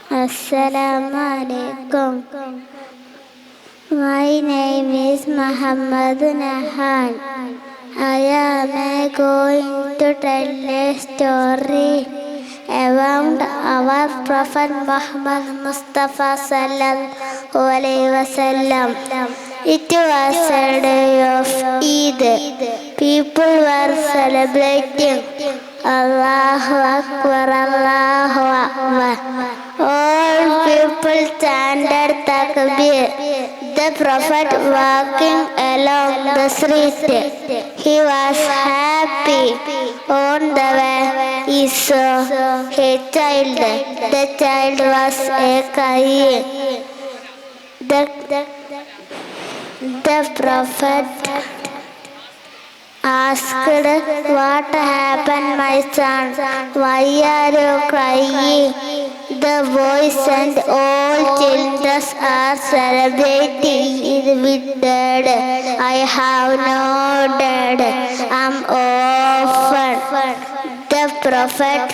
Assalamu alaikum. My name is Muhammad Nahan. I am going to tell a story about our Prophet Muhammad Mustafa sallallahu alaihi wasallam. It was a day of Eid. People were celebrating Allahu Akbar, Allahu Akbar. All people chanted Takbir. The Prophet walking along the street. He was happy. On the way, he saw a child. The child was crying. The Prophet asked, "What happened, my son? Why are you crying?" The boys and all children are celebrating it with dad. I have no dad. I'm orphan. The Prophet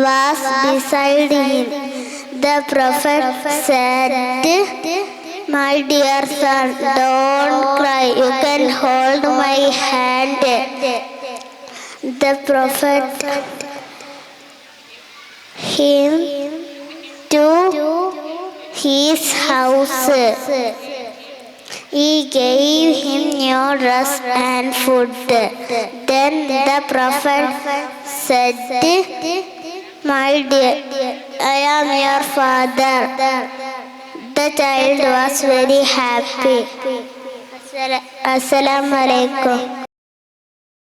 was beside him. The Prophet said, "My dear son, don't cry. You can hold my hand." The Prophet him to his house. He gave him new dress and food. Then the Prophet said, "My dear, I am your father." The child was very happy. Assalamu alaikum.